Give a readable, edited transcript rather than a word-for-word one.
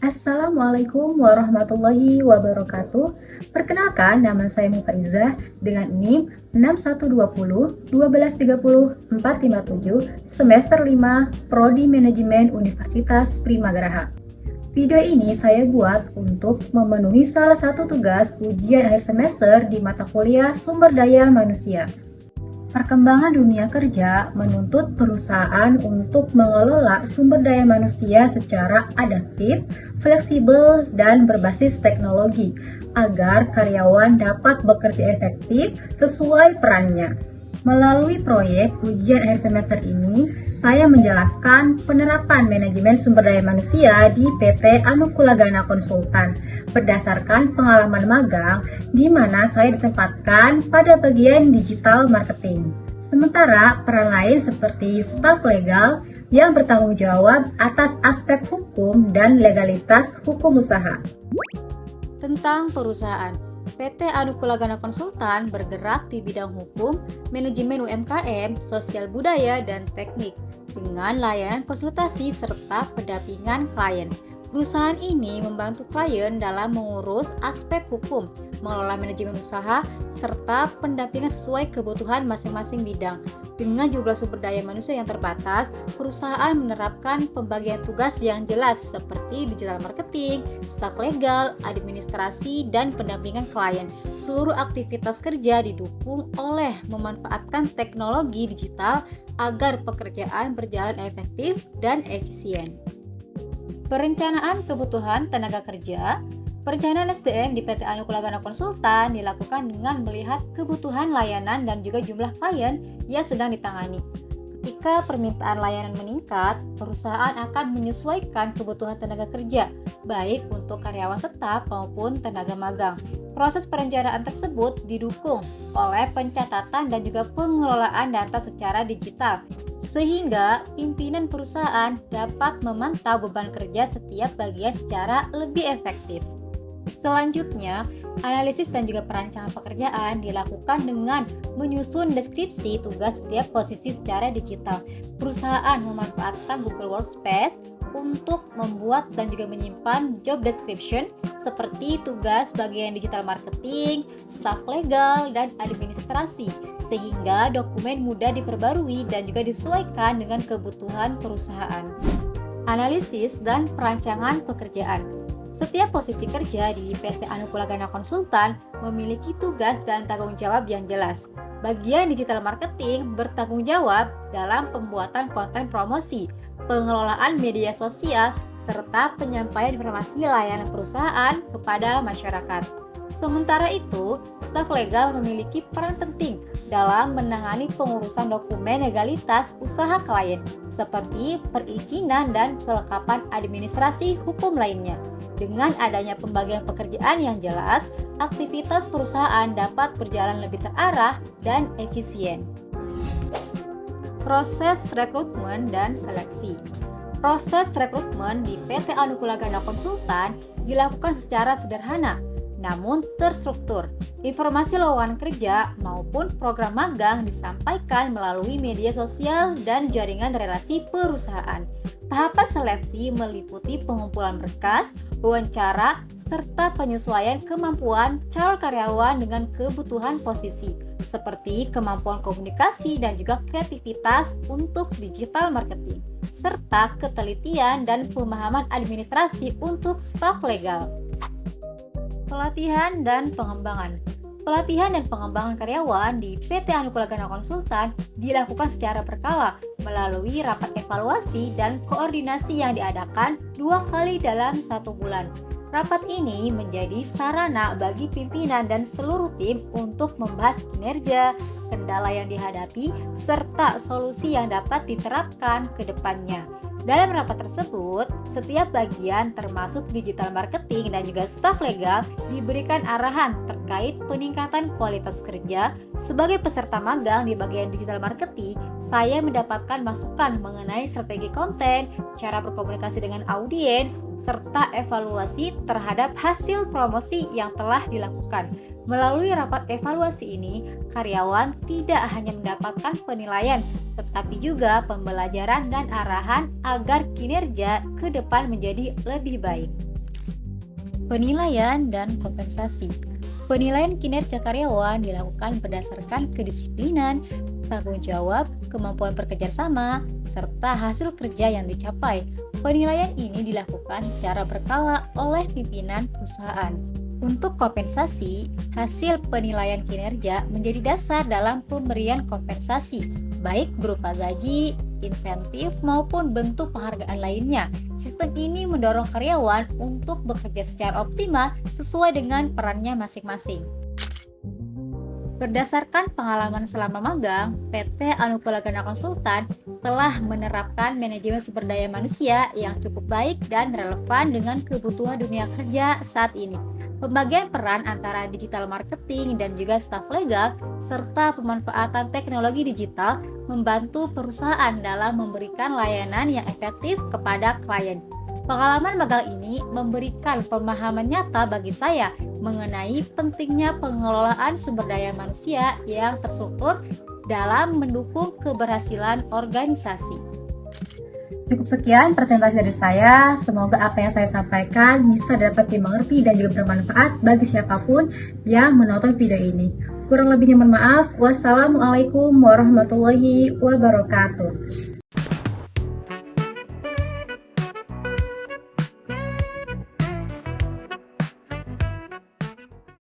Assalamualaikum warahmatullahi wabarakatuh. Perkenalkan, nama saya Mufaizah dengan NIM 6120 semester 5 Prodi Manajemen Universitas Primagaraha. Video ini saya buat untuk memenuhi salah satu tugas ujian akhir semester di mata kuliah Sumber Daya Manusia. Perkembangan dunia kerja menuntut perusahaan untuk mengelola sumber daya manusia secara adaptif, fleksibel, dan berbasis teknologi agar karyawan dapat bekerja efektif sesuai perannya. Melalui proyek ujian akhir semester ini, saya menjelaskan penerapan manajemen sumber daya manusia di PT Anukulagana Konsultan berdasarkan pengalaman magang di mana saya ditempatkan pada bagian digital marketing. Sementara peran lain seperti staf legal yang bertanggung jawab atas aspek hukum dan legalitas hukum usaha. Tentang perusahaan, PT Anukulagana Konsultan bergerak di bidang hukum, manajemen UMKM, sosial budaya, dan teknik dengan layanan konsultasi serta pendampingan klien. Perusahaan ini membantu klien dalam mengurus aspek hukum, mengelola manajemen usaha, serta pendampingan sesuai kebutuhan masing-masing bidang. Dengan jumlah sumber daya manusia yang terbatas, perusahaan menerapkan pembagian tugas yang jelas seperti digital marketing, staf legal, administrasi, dan pendampingan klien. Seluruh aktivitas kerja didukung oleh memanfaatkan teknologi digital agar pekerjaan berjalan efektif dan efisien. Perencanaan kebutuhan tenaga kerja. Perencanaan SDM di PT Anukulagana Konsultan dilakukan dengan melihat kebutuhan layanan dan juga jumlah klien yang sedang ditangani. Ketika permintaan layanan meningkat, perusahaan akan menyesuaikan kebutuhan tenaga kerja, baik untuk karyawan tetap maupun tenaga magang. Proses perencanaan tersebut didukung oleh pencatatan dan juga pengelolaan data secara digital, sehingga pimpinan perusahaan dapat memantau beban kerja setiap bagian secara lebih efektif. Selanjutnya, analisis dan juga perancangan pekerjaan dilakukan dengan menyusun deskripsi tugas setiap posisi secara digital. Perusahaan memanfaatkan Google Workspace untuk membuat dan juga menyimpan job description seperti tugas bagian digital marketing, staf legal, dan administrasi, sehingga dokumen mudah diperbarui dan juga disesuaikan dengan kebutuhan perusahaan. Analisis dan perancangan pekerjaan. Setiap posisi kerja di PT Anukulagana Konsultan memiliki tugas dan tanggung jawab yang jelas. Bagian digital marketing bertanggung jawab dalam pembuatan konten promosi, pengelolaan media sosial, serta penyampaian informasi layanan perusahaan kepada masyarakat. Sementara itu, staf legal memiliki peran penting dalam menangani pengurusan dokumen legalitas usaha klien, seperti perizinan dan kelengkapan administrasi hukum lainnya. Dengan adanya pembagian pekerjaan yang jelas, aktivitas perusahaan dapat berjalan lebih terarah dan efisien. Proses rekrutmen dan seleksi. Proses rekrutmen di PT Anukulagana Konsultan dilakukan secara sederhana, namun terstruktur. Informasi lowongan kerja maupun program magang disampaikan melalui media sosial dan jaringan relasi perusahaan. Tahapan seleksi meliputi pengumpulan berkas, wawancara, serta penyesuaian kemampuan calon karyawan dengan kebutuhan posisi, seperti kemampuan komunikasi dan juga kreativitas untuk digital marketing, serta ketelitian dan pemahaman administrasi untuk staf legal. Pelatihan dan pengembangan. Pelatihan dan pengembangan karyawan di PT Anukulagana Konsultan dilakukan secara berkala melalui rapat evaluasi dan koordinasi yang diadakan 2 kali dalam 1 bulan. Rapat ini menjadi sarana bagi pimpinan dan seluruh tim untuk membahas kinerja, kendala yang dihadapi, serta solusi yang dapat diterapkan ke depannya. Dalam rapat tersebut, setiap bagian termasuk digital marketing dan juga staf legal diberikan arahan terkait peningkatan kualitas kerja. Sebagai peserta magang di bagian digital marketing, saya mendapatkan masukan mengenai strategi konten, cara berkomunikasi dengan audiens, serta evaluasi terhadap hasil promosi yang telah dilakukan. Melalui rapat evaluasi ini, karyawan tidak hanya mendapatkan penilaian, tetapi juga pembelajaran dan arahan agar kinerja ke depan menjadi lebih baik. Penilaian dan kompensasi. Penilaian kinerja karyawan dilakukan berdasarkan kedisiplinan, tanggung jawab, kemampuan bekerja sama, serta hasil kerja yang dicapai. Penilaian ini dilakukan secara berkala oleh pimpinan perusahaan. Untuk kompensasi, hasil penilaian kinerja menjadi dasar dalam pemberian kompensasi, baik berupa gaji, insentif, maupun bentuk penghargaan lainnya. Sistem ini mendorong karyawan untuk bekerja secara optimal sesuai dengan perannya masing-masing. Berdasarkan pengalaman selama magang, PT Anukula Gana Konsultan telah menerapkan manajemen sumber daya manusia yang cukup baik dan relevan dengan kebutuhan dunia kerja saat ini. Pembagian peran antara digital marketing dan juga staf legal, serta pemanfaatan teknologi digital membantu perusahaan dalam memberikan layanan yang efektif kepada klien. Pengalaman magang ini memberikan pemahaman nyata bagi saya mengenai pentingnya pengelolaan sumber daya manusia yang terstruktur dalam mendukung keberhasilan organisasi. Cukup sekian presentasi dari saya. Semoga apa yang saya sampaikan bisa dapat dimengerti dan juga bermanfaat bagi siapapun yang menonton video ini. Kurang lebihnya mohon maaf. Wassalamualaikum warahmatullahi wabarakatuh.